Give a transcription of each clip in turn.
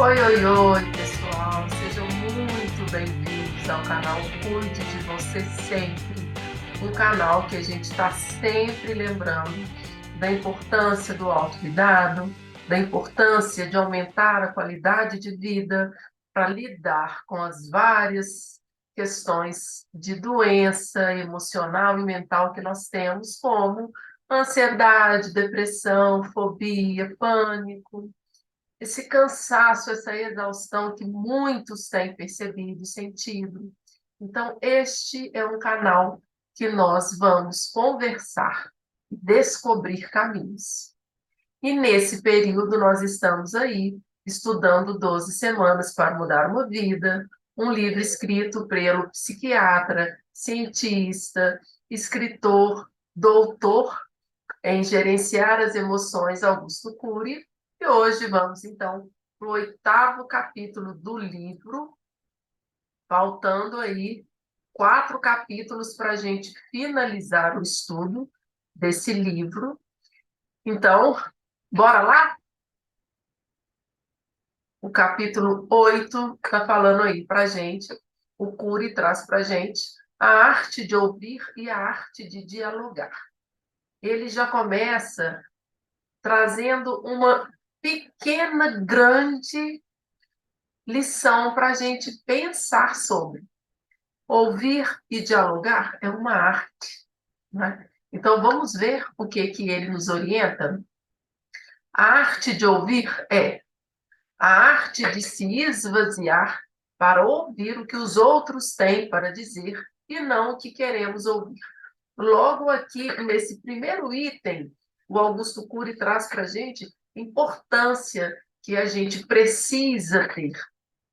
Oi, oi, oi, pessoal! Sejam muito bem-vindos ao canal Cuide de Você Sempre, um canal que a gente está sempre lembrando da importância do autocuidado, da importância de aumentar a qualidade de vida para lidar com as várias questões de doença emocional e mental que nós temos, como ansiedade, depressão, fobia, pânico, esse cansaço, essa exaustão que muitos têm percebido e sentido. Então, este é um canal que nós vamos conversar e descobrir caminhos. E nesse período nós estamos aí estudando 12 semanas para mudar uma vida, um livro escrito pelo psiquiatra, cientista, escritor, doutor em gerenciar as emoções, Augusto Cury. E hoje vamos, então, para o 8º capítulo do livro, faltando aí 4 capítulos para a gente finalizar o estudo desse livro. Então, bora lá? O capítulo 8 está falando aí para a gente, o Cury traz para a gente a arte de ouvir e a arte de dialogar. Ele já começa trazendo uma pequena, grande lição para a gente pensar sobre. Ouvir e dialogar é uma arte, né? Então, vamos ver o que ele nos orienta? A arte de ouvir é a arte de se esvaziar para ouvir o que os outros têm para dizer e não o que queremos ouvir. Logo aqui, nesse primeiro item, o Augusto Cury traz para a gente a importância que a gente precisa ter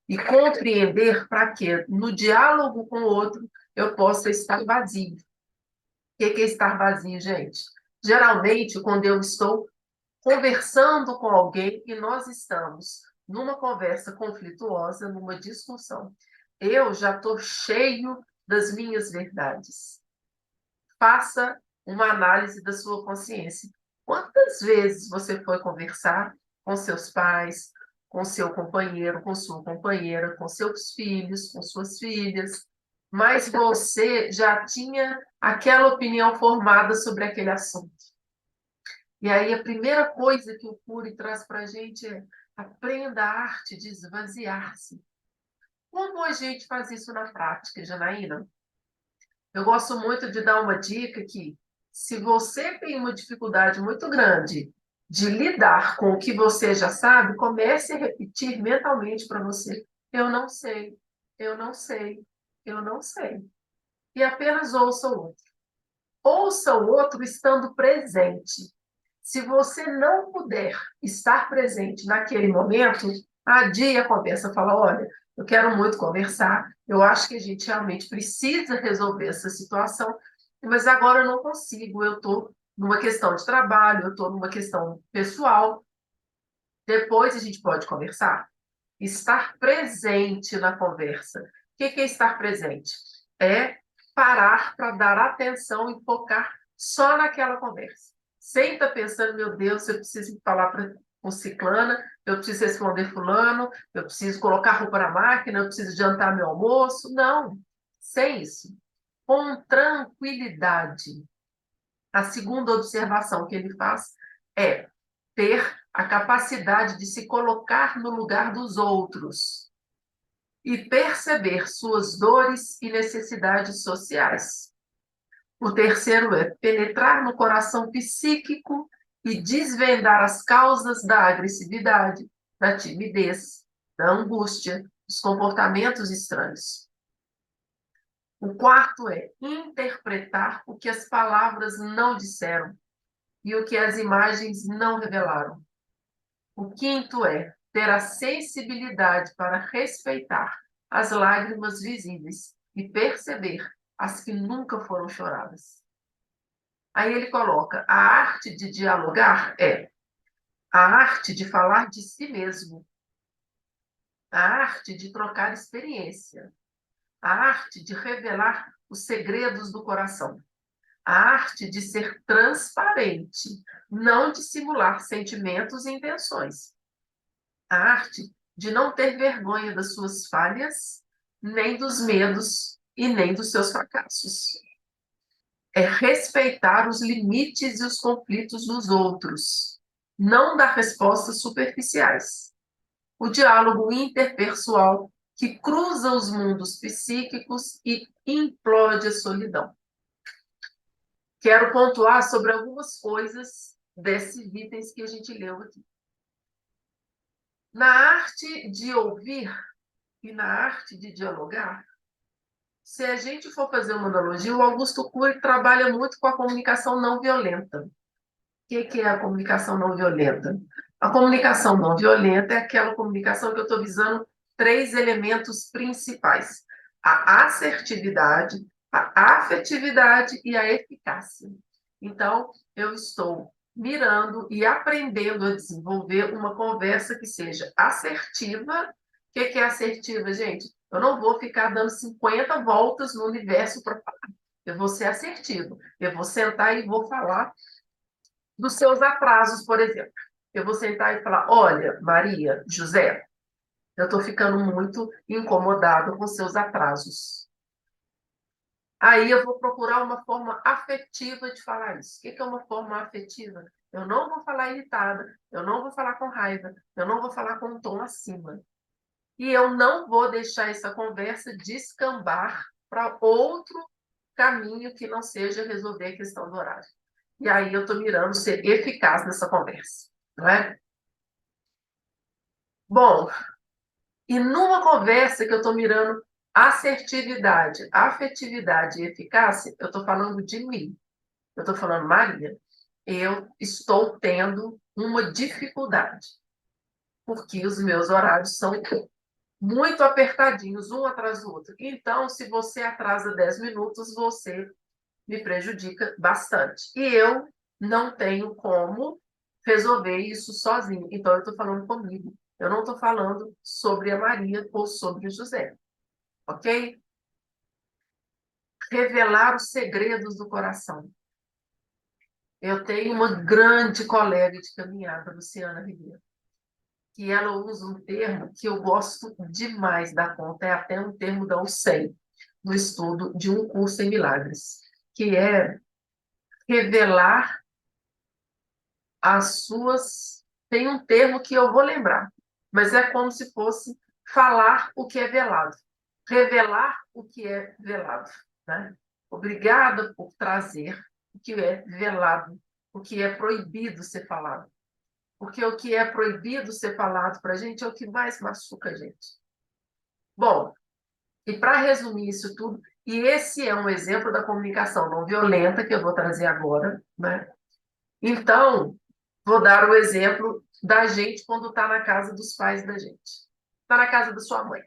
e compreender para que, no diálogo com o outro, eu possa estar vazio. O que é estar vazio, gente? Geralmente, quando eu estou conversando com alguém e nós estamos numa conversa conflituosa, numa discussão, eu já estou cheio das minhas verdades. Faça uma análise da sua consciência. Quantas vezes você foi conversar com seus pais, com seu companheiro, com sua companheira, com seus filhos, com suas filhas, mas você já tinha aquela opinião formada sobre aquele assunto? E aí a primeira coisa que o Cury traz para a gente é: aprenda a arte de esvaziar-se. Como a gente faz isso na prática, Janaína? Eu gosto muito de dar uma dica que, se você tem uma dificuldade muito grande de lidar com o que você já sabe, comece a repetir mentalmente para você: eu não sei, eu não sei, eu não sei. E apenas ouça o outro. Ouça o outro estando presente. Se você não puder estar presente naquele momento, adie a conversa, fala: olha, eu quero muito conversar, eu acho que a gente realmente precisa resolver essa situação, mas agora eu não consigo, eu estou numa questão de trabalho, eu estou numa questão pessoal, depois a gente pode conversar. Estar presente na conversa. O que é estar presente? É parar para dar atenção e focar só naquela conversa. Sem estar pensando: meu Deus, eu preciso falar para o ciclana, eu preciso responder fulano, eu preciso colocar roupa na máquina, eu preciso adiantar meu almoço. Não, sem isso. Com tranquilidade. A segunda observação que ele faz é ter a capacidade de se colocar no lugar dos outros e perceber suas dores e necessidades sociais. O terceiro é penetrar no coração psíquico e desvendar as causas da agressividade, da timidez, da angústia, dos comportamentos estranhos. O quarto é interpretar o que as palavras não disseram e o que as imagens não revelaram. O quinto é ter a sensibilidade para respeitar as lágrimas visíveis e perceber as que nunca foram choradas. Aí ele coloca: a arte de dialogar é a arte de falar de si mesmo, a arte de trocar experiência, a arte de revelar os segredos do coração, a arte de ser transparente, não de simular sentimentos e intenções, a arte de não ter vergonha das suas falhas, nem dos medos e nem dos seus fracassos. É respeitar os limites e os conflitos dos outros, não dar respostas superficiais. O diálogo interpessoal que cruza os mundos psíquicos e implode a solidão. Quero pontuar sobre algumas coisas desses itens que a gente leu aqui. Na arte de ouvir e na arte de dialogar, se a gente for fazer uma analogia, o Augusto Cury trabalha muito com a comunicação não violenta. O que é a comunicação não violenta? A comunicação não violenta é aquela comunicação que eu estou visando 3 elementos principais: a assertividade, a afetividade e a eficácia. Então, eu estou mirando e aprendendo a desenvolver uma conversa que seja assertiva. O que é assertiva, gente? Eu não vou ficar dando 50 voltas no universo para falar. Eu vou ser assertivo. Eu vou sentar e vou falar dos seus atrasos, por exemplo. Eu vou sentar e falar: olha, Maria, José, eu estou ficando muito incomodado com seus atrasos. Aí eu vou procurar uma forma afetiva de falar isso. O que é uma forma afetiva? Eu não vou falar irritada, eu não vou falar com raiva, eu não vou falar com um tom acima. E eu não vou deixar essa conversa descambar para outro caminho que não seja resolver a questão do horário. E aí eu estou mirando ser eficaz nessa conversa, não é? Bom, e numa conversa que eu estou mirando assertividade, afetividade e eficácia, eu estou falando de mim. Eu estou falando, Maria, eu estou tendo uma dificuldade, porque os meus horários são muito apertadinhos, um atrás do outro. Então, se você atrasa 10 minutos, você me prejudica bastante. E eu não tenho como resolver isso sozinho. Então, eu estou falando comigo. Eu não estou falando sobre a Maria ou sobre o José. Ok? Revelar os segredos do coração. Eu tenho uma grande colega de caminhada, Luciana Ribeiro, que ela usa um termo que eu gosto demais da conta, é até um termo da UCEM, no estudo de um curso em milagres, que é revelar as suas. Tem um termo que eu vou lembrar, mas é como se fosse falar o que é velado, revelar o que é velado. Né? Obrigada por trazer o que é velado, o que é proibido ser falado. Porque o que é proibido ser falado para a gente é o que mais machuca a gente. Bom, e para resumir isso tudo, e esse é um exemplo da comunicação não violenta que eu vou trazer agora, né? Então, vou dar o exemplo da gente quando está na casa dos pais da gente. Está na casa da sua mãe.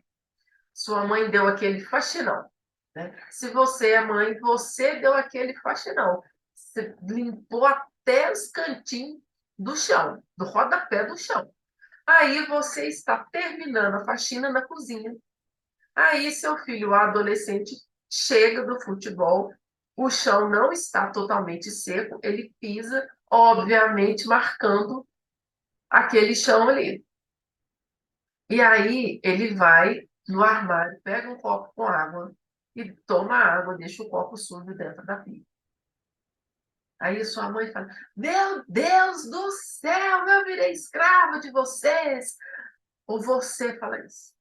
Sua mãe deu aquele faxinão. Né? Se você é mãe, você deu aquele faxinão. Você limpou até os cantinhos do chão, do rodapé do chão. Aí você está terminando a faxina na cozinha. Aí seu filho, adolescente, chega do futebol, o chão não está totalmente seco, ele pisa, obviamente marcando aquele chão ali. E aí ele vai no armário, pega um copo com água e toma água, deixa o copo sujo dentro da pia. Aí sua mãe fala: meu Deus do céu, eu virei escrava de vocês. Ou você fala isso.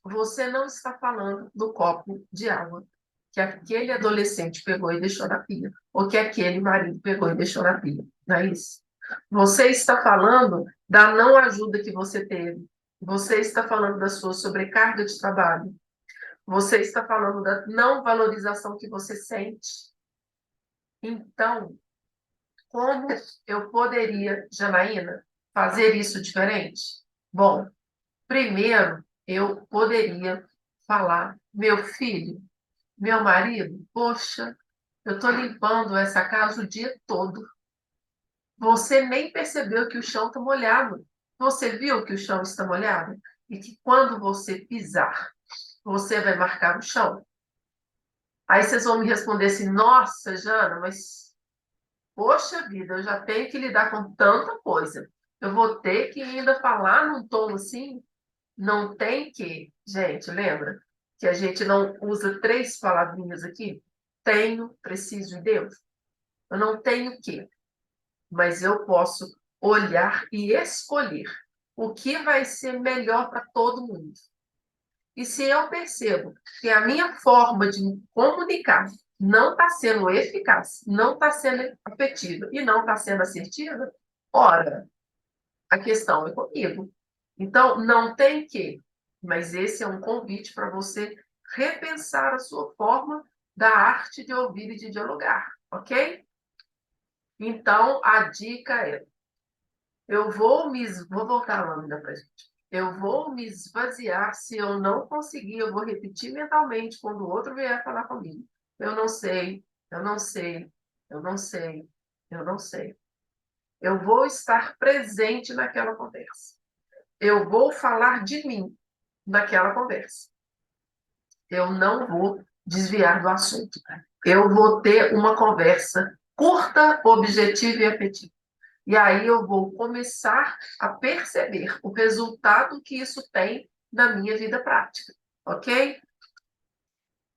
Você não está falando do copo de água que aquele adolescente pegou e deixou na pia, ou que aquele marido pegou e deixou na pia. Não é isso? Você está falando da não ajuda que você teve. Você está falando da sua sobrecarga de trabalho. Você está falando da não valorização que você sente. Então, como eu poderia, Janaína, fazer isso diferente? Bom, primeiro, eu poderia falar: meu filho, meu marido, poxa, eu estou limpando essa casa o dia todo. Você nem percebeu que o chão está molhado. Você viu que o chão está molhado? E que quando você pisar, você vai marcar o chão? Aí vocês vão me responder assim: nossa, Jana, mas poxa vida, eu já tenho que lidar com tanta coisa. Eu vou ter que ainda falar num tom assim? não tem que, gente, lembra que a gente não usa 3 palavrinhas aqui? Tenho, preciso e devo. Eu não tenho que, mas eu posso olhar e escolher o que vai ser melhor para todo mundo. E se eu percebo que a minha forma de me comunicar não está sendo eficaz, não está sendo afetiva e não está sendo assertiva, ora, a questão é comigo. Então, não tem que, mas esse é um convite para você repensar a sua forma da arte de ouvir e de dialogar, ok? Então, a dica é: vou voltar a lâmina para a gente. Eu vou me esvaziar. Se eu não conseguir, eu vou repetir mentalmente quando o outro vier falar comigo. Eu não sei, eu não sei, eu não sei, eu não sei. Eu vou estar presente naquela conversa. Eu vou falar de mim naquela conversa. Eu não vou desviar do assunto. Eu vou ter uma conversa curta, objetiva e afetiva. E aí eu vou começar a perceber o resultado que isso tem na minha vida prática, ok?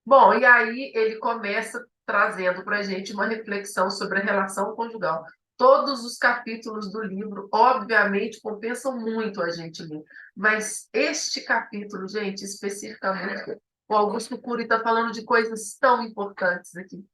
Bom, e aí ele começa trazendo para a gente uma reflexão sobre a relação conjugal. Todos os capítulos do livro, obviamente, compensam muito a gente ler, mas este capítulo, gente, especificamente, o Augusto Cury está falando de coisas tão importantes aqui.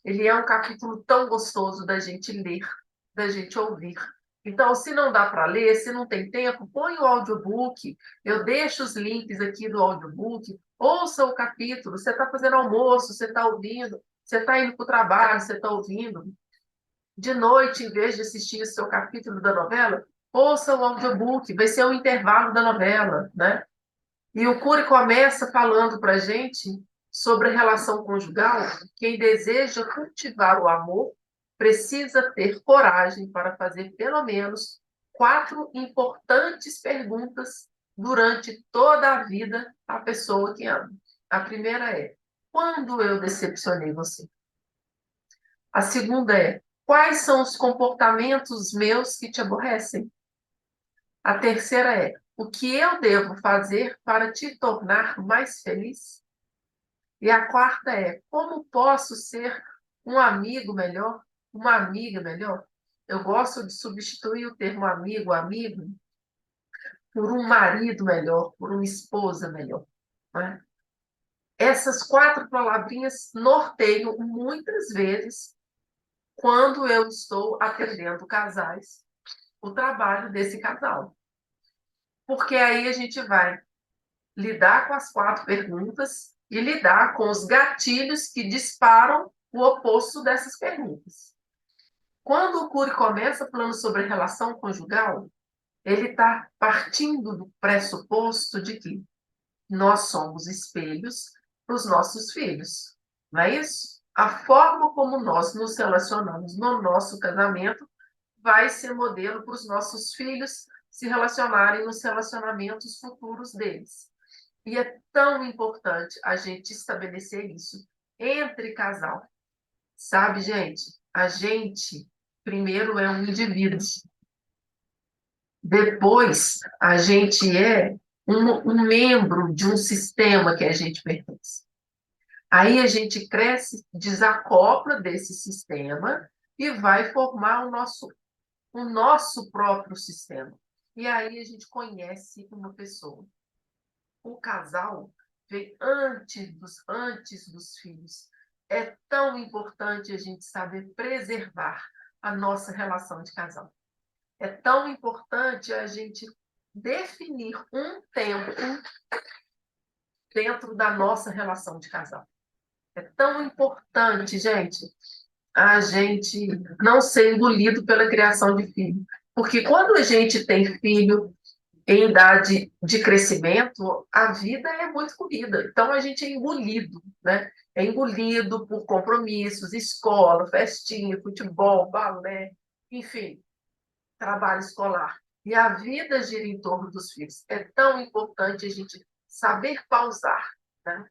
Ele é um capítulo tão gostoso da gente ler, da gente ouvir. Então, se não dá para ler, se não tem tempo, põe o audiobook. Eu deixo os links aqui do audiobook. Ouça o capítulo. Você está fazendo almoço, você está ouvindo. Você está indo para o trabalho, você está ouvindo. De noite, em vez de assistir o seu capítulo da novela, ouça o audiobook. Vai ser o intervalo da novela, né? E o Cury começa falando para a gente sobre a relação conjugal. Quem deseja cultivar o amor precisa ter coragem para fazer pelo menos 4 importantes perguntas durante toda a vida à pessoa que ama. A primeira é: quando eu decepcionei você? A segunda é: quais são os comportamentos meus que te aborrecem? A terceira é: o que eu devo fazer para te tornar mais feliz? E a quarta é: como posso ser um amigo melhor, uma amiga melhor? Eu gosto de substituir o termo amigo, amigo, por um marido melhor, por uma esposa melhor. Né? Essas 4 palavrinhas norteiam muitas vezes, quando eu estou atendendo casais, o trabalho desse casal. Porque aí a gente vai lidar com as 4 perguntas e lidar com os gatilhos que disparam o oposto dessas perguntas. Quando o Cury começa falando sobre relação conjugal, ele está partindo do pressuposto de que nós somos espelhos para os nossos filhos, não é isso? A forma como nós nos relacionamos no nosso casamento vai ser modelo para os nossos filhos se relacionarem nos relacionamentos futuros deles. E é tão importante a gente estabelecer isso entre casal. Sabe, gente? A gente, primeiro, é um indivíduo. Depois, a gente é um membro de um sistema que a gente pertence. Aí a gente cresce, desacopla desse sistema e vai formar o nosso próprio sistema. E aí a gente conhece uma pessoa. O casal vem antes dos filhos. É tão importante a gente saber preservar a nossa relação de casal. É tão importante a gente definir um tempo dentro da nossa relação de casal. É tão importante, gente, a gente não ser engolido pela criação de filho. Porque quando a gente tem filho em idade de crescimento, a vida é muito corrida. Então, a gente é engolido, né? É engolido por compromissos, escola, festinha, futebol, balé, enfim, trabalho escolar. E a vida gira em torno dos filhos. É tão importante a gente saber pausar, né?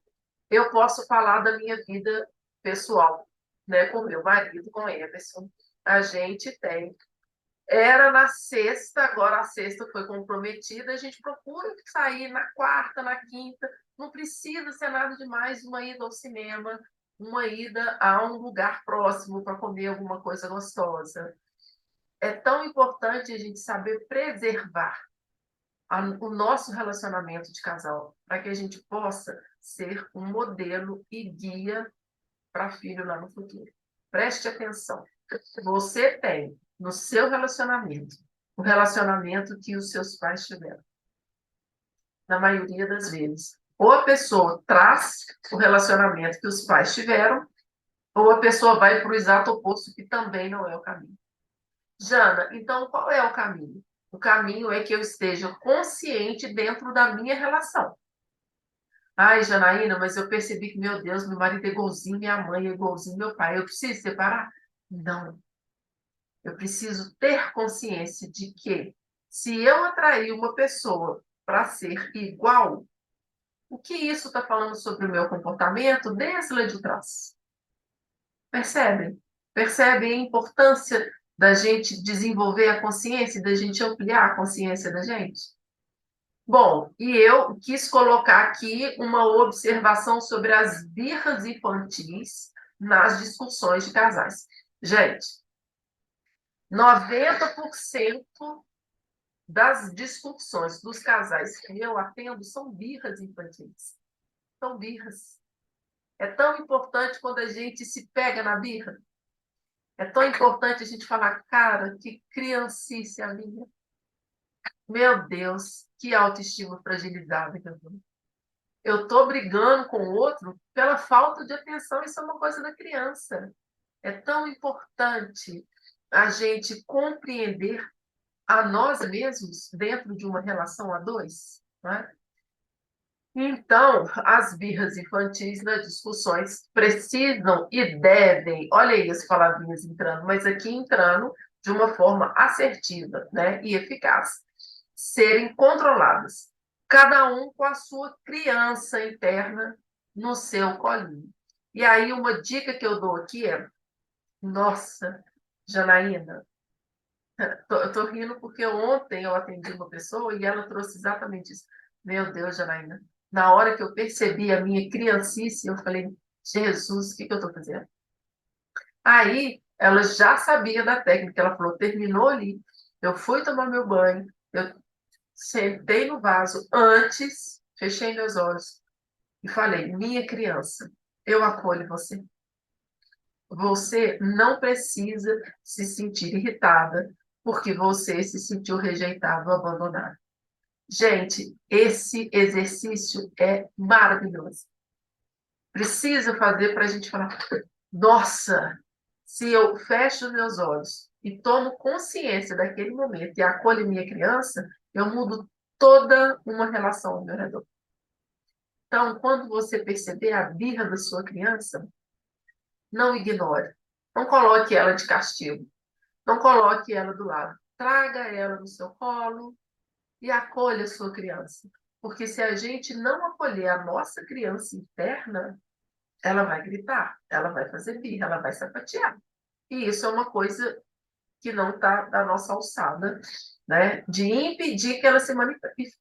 Eu posso falar da minha vida pessoal, né? Com meu marido, com Emerson. A gente tem Era na sexta, agora a sexta foi comprometida, a gente procura sair na quarta, na quinta, não precisa ser nada demais, uma ida ao cinema, uma ida a um lugar próximo para comer alguma coisa gostosa. É tão importante a gente saber preservar o nosso relacionamento de casal, para que a gente possa ser um modelo e guia para filho lá no futuro. Preste atenção. Você tem no seu relacionamento o relacionamento que os seus pais tiveram. Na maioria das vezes. Ou a pessoa traz o relacionamento que os pais tiveram, ou a pessoa vai para o exato oposto, que também não é o caminho. Jana, então qual é o caminho? O caminho é que eu esteja consciente dentro da minha relação. Ai, Janaína, mas eu percebi que, meu Deus, meu marido é igualzinho minha mãe, é igualzinho meu pai. Eu preciso separar? Não. Eu preciso ter consciência de que, se eu atrair uma pessoa para ser igual, o que isso está falando sobre o meu comportamento desde lá de trás? Percebem? Percebem a importância da gente desenvolver a consciência, da gente ampliar a consciência da gente? Bom, e eu quis colocar aqui uma observação sobre as birras infantis nas discussões de casais. Gente, 90% das discussões dos casais que eu atendo são birras infantis. São birras. É tão importante quando a gente se pega na birra. É tão importante a gente falar, cara, que criancice a minha. Meu Deus, que autoestima fragilizada que eu tô. Eu estou brigando com o outro pela falta de atenção, isso é uma coisa da criança. É tão importante a gente compreender a nós mesmos dentro de uma relação a dois, né? Então, as birras infantis nas discussões precisam e devem, olha aí as palavrinhas entrando, mas aqui entrando de uma forma assertiva, né, e eficaz, serem controladas, cada um com a sua criança interna no seu colinho. E aí uma dica que eu dou aqui é, nossa, Janaína, eu tô rindo porque ontem eu atendi uma pessoa e ela trouxe exatamente isso. Meu Deus, Janaína, na hora que eu percebi a minha criancice, eu falei, Jesus, o que eu estou fazendo? Aí ela já sabia da técnica, ela falou, terminou ali, eu fui tomar meu banho, eu sentei no vaso antes, fechei meus olhos e falei, minha criança, eu acolho você. Você não precisa se sentir irritada porque você se sentiu rejeitado ou abandonado. Gente, esse exercício é maravilhoso. Precisa fazer para a gente falar: nossa, se eu fecho os meus olhos e tomo consciência daquele momento e acolho minha criança, eu mudo toda uma relação ao meu redor. Então, quando você perceber a birra da sua criança, não ignore. Não coloque ela de castigo. Não coloque ela do lado. Traga ela no seu colo e acolha a sua criança. Porque se a gente não acolher a nossa criança interna, ela vai gritar, ela vai fazer birra, ela vai sapatear. E isso é uma coisa que não está da nossa alçada, né? De impedir que ela se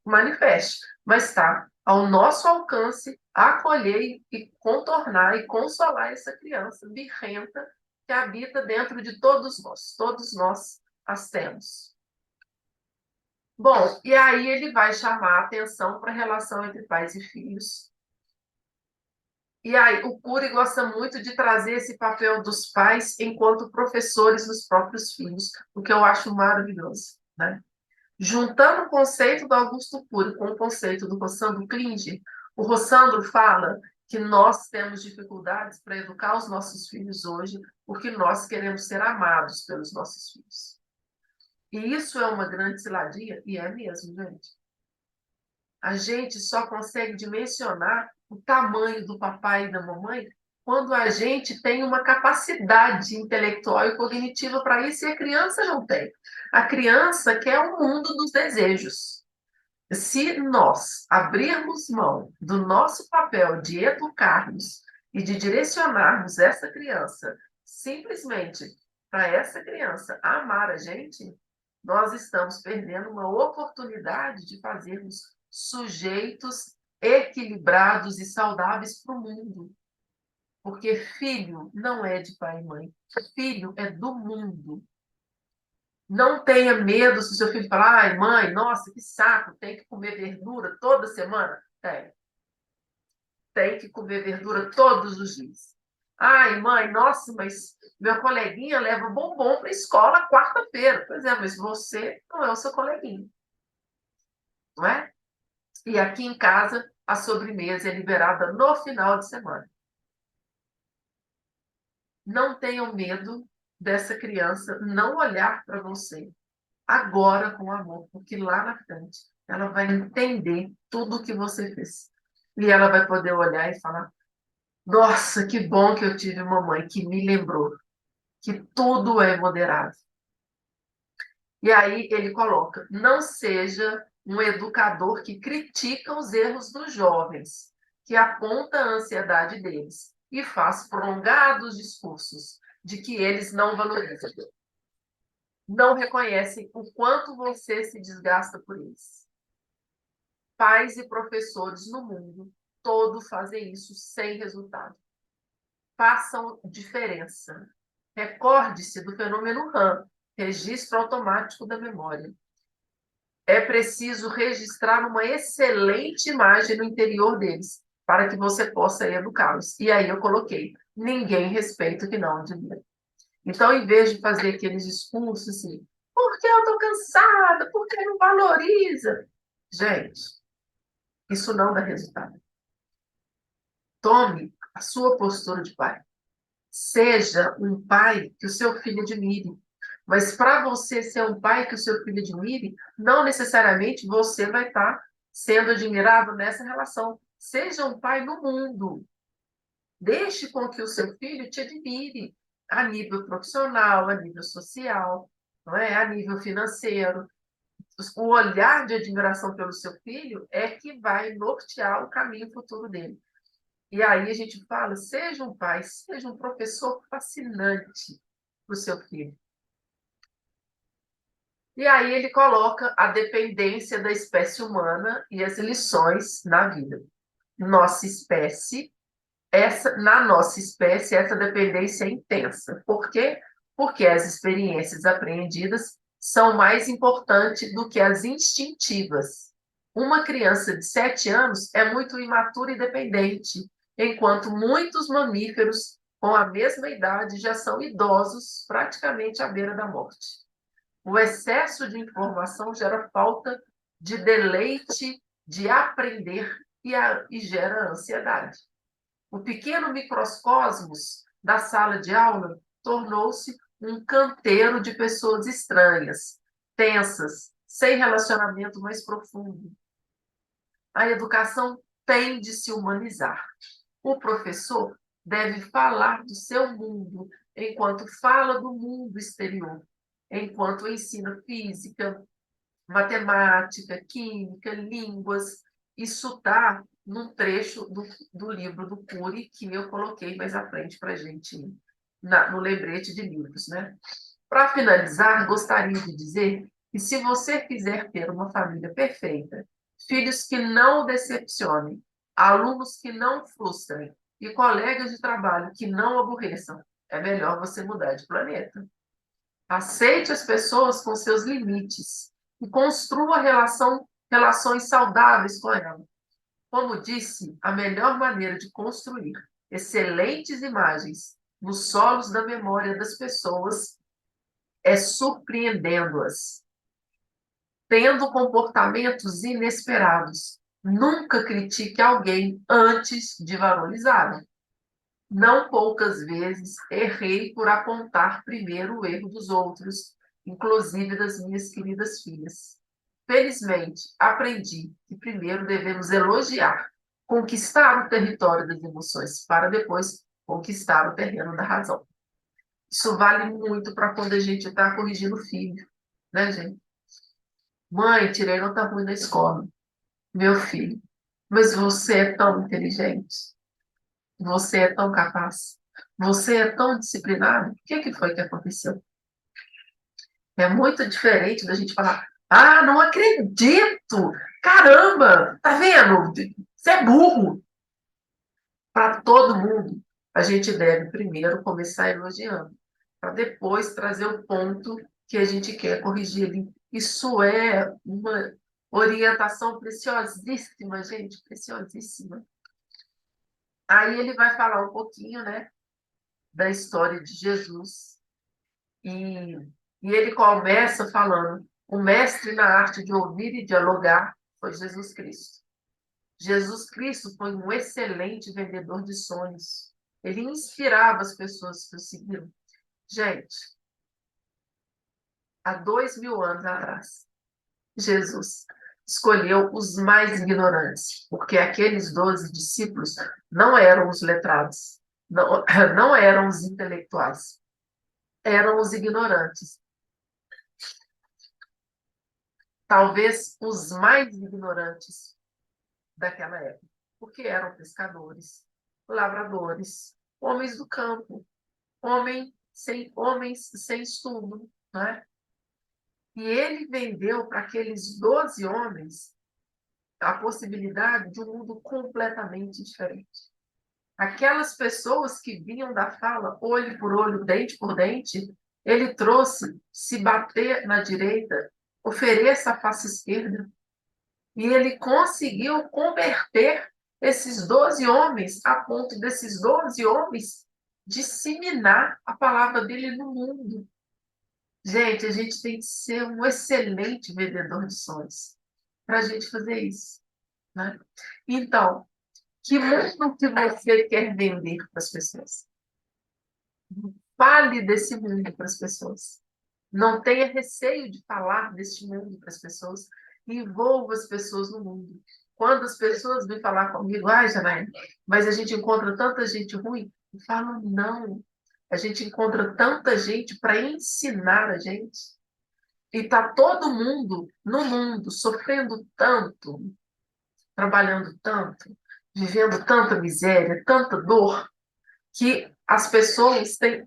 manifeste, mas está ao nosso alcance acolher e contornar e consolar essa criança birrenta que habita dentro de todos nós as temos. Bom, e aí ele vai chamar a atenção para a relação entre pais e filhos. E aí o Cury gosta muito de trazer esse papel dos pais enquanto professores dos próprios filhos, o que eu acho maravilhoso, né? Juntando o conceito do Augusto Cury com o conceito do Rossandro Klinger, o Rossandro fala que nós temos dificuldades para educar os nossos filhos hoje porque nós queremos ser amados pelos nossos filhos. E isso é uma grande ciladia, e é mesmo, gente. A gente só consegue dimensionar o tamanho do papai e da mamãe quando a gente tem uma capacidade intelectual e cognitiva para isso, e a criança não tem. A criança quer o mundo dos desejos. Se nós abrirmos mão do nosso papel de educarmos e de direcionarmos essa criança simplesmente para essa criança amar a gente, nós estamos perdendo uma oportunidade de fazermos sujeitos equilibrados e saudáveis para o mundo. Porque filho não é de pai e mãe, filho é do mundo. Não tenha medo se o seu filho falar, ai, mãe, nossa, que saco, tem que comer verdura toda semana. Tem que comer verdura todos os dias. Ai, mãe, nossa, mas meu coleguinha leva bombom para a escola quarta-feira. Pois é, mas você não é o seu coleguinha, não é? E aqui em casa, a sobremesa é liberada no final de semana. Não tenham medo dessa criança não olhar para você agora com amor, porque lá na frente ela vai entender tudo o que você fez. E ela vai poder olhar e falar: nossa, que bom que eu tive uma mãe que me lembrou que tudo é moderado. E aí ele coloca: não seja um educador que critica os erros dos jovens, que aponta a ansiedade deles e faz prolongados discursos de que eles não valorizam, não reconhecem o quanto você se desgasta por eles. Pais e professores no mundo todo fazem isso sem resultado. Façam diferença. Recorde-se do fenômeno RAM, registro automático da memória. É preciso registrar uma excelente imagem no interior deles, para que você possa educá-los. E aí eu coloquei: ninguém respeita o que não admira. Então, em vez de fazer aqueles discursos assim, porque eu estou cansada, porque não valoriza. Gente, isso não dá resultado. Tome a sua postura de pai. Seja um pai que o seu filho admire. Mas para você ser um pai que o seu filho admire, não necessariamente você vai estar sendo admirado nessa relação. Seja um pai no mundo. Deixe com que o seu filho te admire a nível profissional, a nível social, não é? A nível financeiro. O olhar de admiração pelo seu filho é que vai nortear o caminho futuro dele. E aí a gente fala: seja um pai, seja um professor fascinante para o seu filho. E aí ele coloca a dependência da espécie humana e as lições na vida. Nossa espécie, na nossa espécie, essa dependência é intensa. Por quê? Porque as experiências aprendidas são mais importantes do que as instintivas. Uma criança de 7 anos é muito imatura e dependente, enquanto muitos mamíferos com a mesma idade já são idosos, praticamente à beira da morte. O excesso de informação gera falta de deleite de aprender e gera ansiedade. O pequeno microcosmos da sala de aula tornou-se um canteiro de pessoas estranhas, tensas, sem relacionamento mais profundo. A educação tem de se humanizar. O professor deve falar do seu mundo enquanto fala do mundo exterior, enquanto ensina física, matemática, química, línguas. Isso está num trecho do livro do Cury, que eu coloquei mais à frente para a gente, no lembrete de livros, né? Para finalizar, gostaria de dizer que se você quiser ter uma família perfeita, filhos que não o decepcionem, alunos que não frustrem e colegas de trabalho que não aborreçam, é melhor você mudar de planeta. Aceite as pessoas com seus limites e construa relações saudáveis com elas. Como disse, a melhor maneira de construir excelentes imagens nos solos da memória das pessoas é surpreendendo-as, tendo comportamentos inesperados. Nunca critique alguém antes de valorizá-lo. Não poucas vezes errei por apontar primeiro o erro dos outros, inclusive das minhas queridas filhas. Felizmente, aprendi que primeiro devemos elogiar, conquistar o território das emoções, para depois conquistar o terreno da razão. Isso vale muito para quando a gente está corrigindo o filho, né, gente? Mãe, tirei nota ruim na escola. Meu filho, mas você é tão inteligente. Você é tão capaz. Você é tão disciplinado. O que foi que aconteceu? É muito diferente da gente falar: ah, não acredito! Caramba! Tá vendo? Você é burro! Para todo mundo. A gente deve primeiro começar elogiando, para depois trazer o ponto que a gente quer corrigir ali. Isso é uma orientação preciosíssima, gente, preciosíssima. Aí ele vai falar um pouquinho, né, da história de Jesus. E, e ele começa falando: o mestre na arte de ouvir e dialogar foi Jesus Cristo. Jesus Cristo foi um excelente vendedor de sonhos. Ele inspirava as pessoas que o seguiram. Gente, há 2000 anos atrás, Jesus escolheu os mais ignorantes, porque aqueles 12 discípulos não eram os letrados, não, não eram os intelectuais, eram os ignorantes. Talvez os mais ignorantes daquela época, porque eram pescadores, lavradores, homens do campo, homens sem estudo, né? E ele vendeu para aqueles 12 homens a possibilidade de um mundo completamente diferente. Aquelas pessoas que vinham da fala olho por olho, dente por dente, ele trouxe: se bater na direita, ofereça a face esquerda. E ele conseguiu converter esses 12 homens a ponto desses 12 homens disseminar a palavra dele no mundo. Gente, a gente tem que ser um excelente vendedor de sonhos para a gente fazer isso, né? Então, que mundo que você quer vender para as pessoas? Fale desse mundo para as pessoas. Não tenha receio de falar deste mundo para as pessoas. Envolva as pessoas no mundo. Quando as pessoas vêm falar comigo: ai, Janaína, mas a gente encontra tanta gente ruim, eu falo: não. A gente encontra tanta gente para ensinar a gente. E está todo mundo no mundo sofrendo tanto, trabalhando tanto, vivendo tanta miséria, tanta dor, que as pessoas têm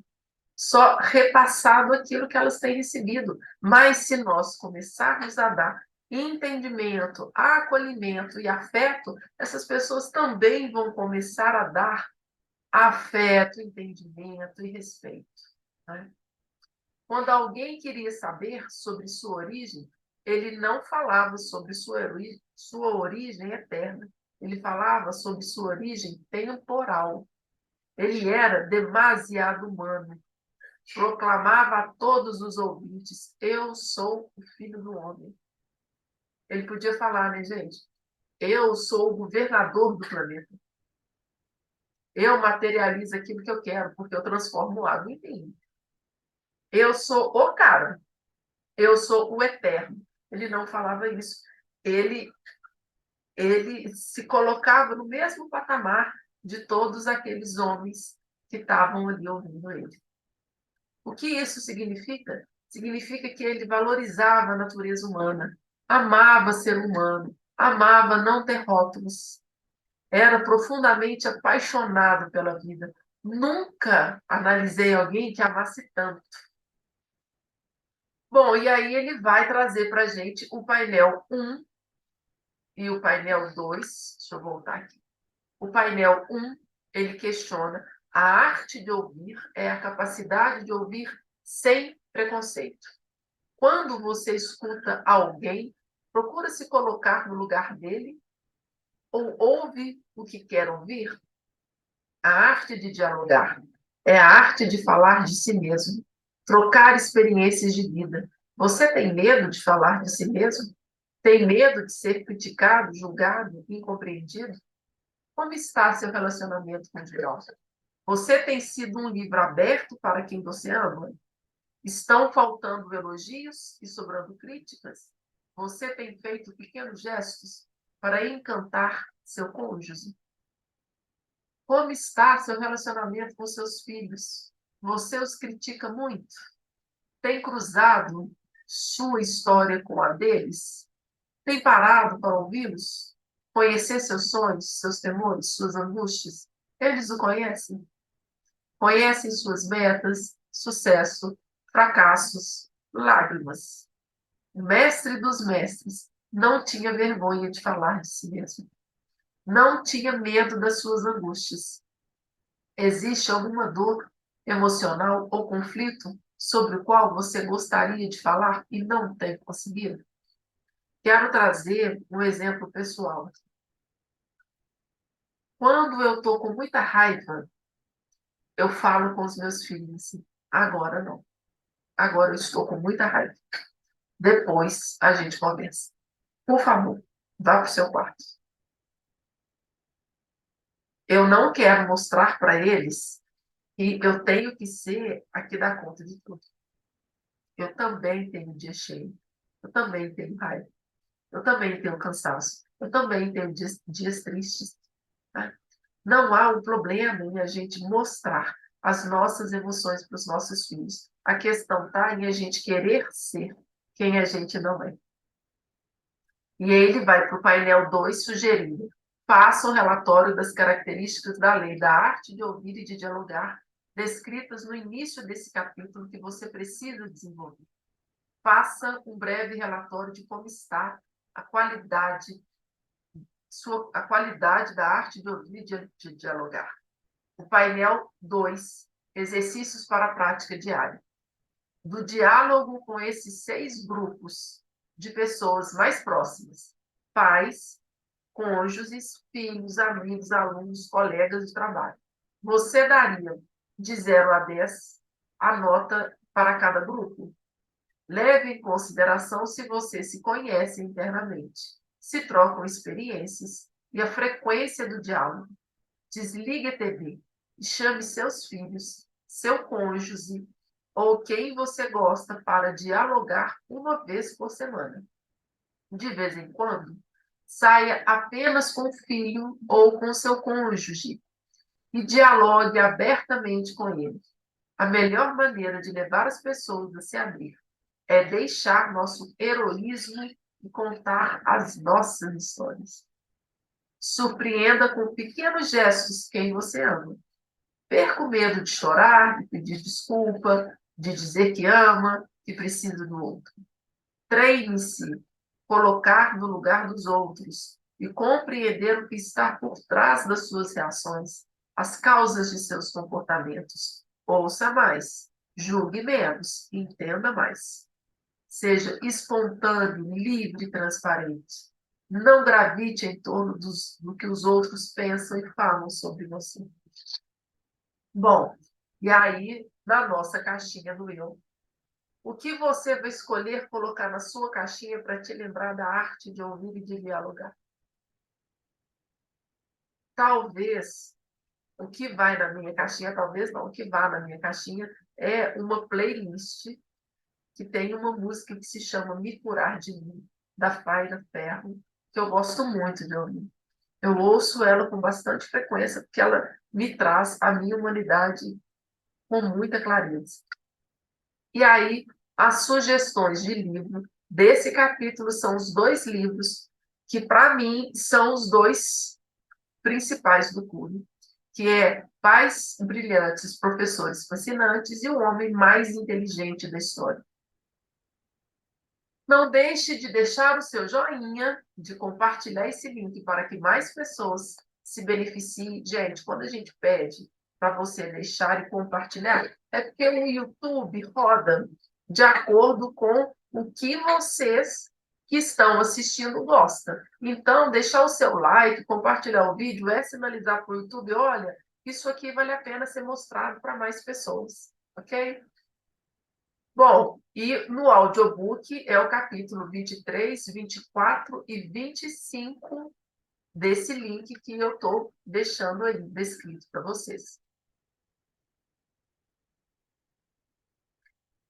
só repassado aquilo que elas têm recebido. Mas se nós começarmos a dar entendimento, acolhimento e afeto, essas pessoas também vão começar a dar afeto, entendimento e respeito, né? Quando alguém queria saber sobre sua origem, ele não falava sobre sua origem eterna, ele falava sobre sua origem temporal. Ele era demasiado humano. Proclamava a todos os ouvintes: eu sou o Filho do Homem. Ele podia falar, né, gente? Eu sou o governador do planeta. Eu materializo aquilo que eu quero, porque eu transformo água em vinho. Eu sou o cara. Eu sou o eterno. Ele não falava isso. Ele, ele se colocava no mesmo patamar de todos aqueles homens que estavam ali ouvindo ele. O que isso significa? Significa que ele valorizava a natureza humana, amava ser humano, amava não ter rótulos, era profundamente apaixonado pela vida. Nunca analisei alguém que amasse tanto. Bom, e aí ele vai trazer para a gente o painel 1 e o painel 2. Deixa eu voltar aqui. O painel 1, ele questiona: a arte de ouvir é a capacidade de ouvir sem preconceito. Quando você escuta alguém, procura se colocar no lugar dele ou ouve o que quer ouvir? A arte de dialogar é a arte de falar de si mesmo, trocar experiências de vida. Você tem medo de falar de si mesmo? Tem medo de ser criticado, julgado, incompreendido? Como está seu relacionamento com Deus? Você tem sido um livro aberto para quem você ama? Estão faltando elogios e sobrando críticas? Você tem feito pequenos gestos para encantar seu cônjuge? Como está seu relacionamento com seus filhos? Você os critica muito? Tem cruzado sua história com a deles? Tem parado para ouvi-los? Conhecer seus sonhos, seus temores, suas angústias? Eles o conhecem? Conhecem suas metas, sucesso, fracassos, lágrimas. O mestre dos mestres não tinha vergonha de falar de si mesmo. Não tinha medo das suas angústias. Existe alguma dor emocional ou conflito sobre o qual você gostaria de falar e não tem conseguido? Quero trazer um exemplo pessoal. Quando eu estou com muita raiva, eu falo com os meus filhos assim, agora não. Agora eu estou com muita raiva. Depois a gente conversa. Por favor, vá para o seu quarto. Eu não quero mostrar para eles que eu tenho que ser a que dá conta de tudo. Eu também tenho dia cheio. Eu também tenho raiva. Eu também tenho cansaço. Eu também tenho dias tristes. Tá? Não há um problema em a gente mostrar as nossas emoções para os nossos filhos. A questão está em a gente querer ser quem a gente não é. E ele vai para o painel 2 sugerindo: faça um relatório das características da lei da arte de ouvir e de dialogar, descritas no início desse capítulo que você precisa desenvolver. Faça um breve relatório de como está a qualidade, a qualidade da arte de ouvir e de dialogar. O painel 2, exercícios para a prática diária. Do diálogo com esses 6 grupos de pessoas mais próximas: pais, cônjuges, filhos, amigos, alunos, colegas de trabalho. Você daria de 0 a 10 a nota para cada grupo? Leve em consideração se você se conhece internamente, se trocam experiências e a frequência do diálogo. Desligue a TV e chame seus filhos, seu cônjuge ou quem você gosta para dialogar uma vez por semana. De vez em quando, saia apenas com o filho ou com seu cônjuge e dialogue abertamente com ele. A melhor maneira de levar as pessoas a se abrir é deixar nosso heroísmo e contar as nossas histórias. Surpreenda com pequenos gestos quem você ama. Perca o medo de chorar, de pedir desculpa, de dizer que ama, que precisa do outro. Treine-se colocar no lugar dos outros e compreender o que está por trás das suas reações, as causas de seus comportamentos. Ouça mais, julgue menos, entenda mais. Seja espontâneo, livre e transparente. Não gravite em torno do que os outros pensam e falam sobre você. Bom, e aí, na nossa caixinha do eu, o que você vai escolher colocar na sua caixinha para te lembrar da arte de ouvir e de dialogar? Talvez o que vai na minha caixinha, talvez não, o que vá na minha caixinha é uma playlist que tem uma música que se chama Me Curar de Mim, da Faina Ferro, que eu gosto muito de ouvir. Eu ouço ela com bastante frequência, porque ela me traz a minha humanidade com muita clareza. E aí, as sugestões de livro desse capítulo são os 2 livros que, para mim, são os 2 principais do curso, que é Pais Brilhantes, Professores Fascinantes e O Homem Mais Inteligente da História. Não deixe de deixar o seu joinha, de compartilhar esse link para que mais pessoas se beneficiem. Gente, quando a gente pede para você deixar e compartilhar, é porque o YouTube roda de acordo com o que vocês que estão assistindo gostam. Então, deixar o seu like, compartilhar o vídeo, é sinalizar para o YouTube: olha, isso aqui vale a pena ser mostrado para mais pessoas, ok? Bom, e no audiobook é o capítulo 23, 24 e 25 desse link que eu estou deixando aí descrito para vocês.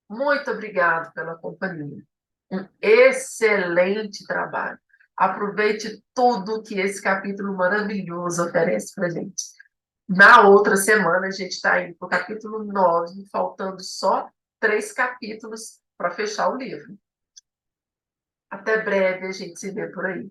Muito obrigado pela companhia. Um excelente trabalho. Aproveite tudo que esse capítulo maravilhoso oferece para a gente. Na outra semana, a gente está indo para o capítulo 9, faltando só 3 capítulos para fechar o livro. Até breve, a gente se vê por aí.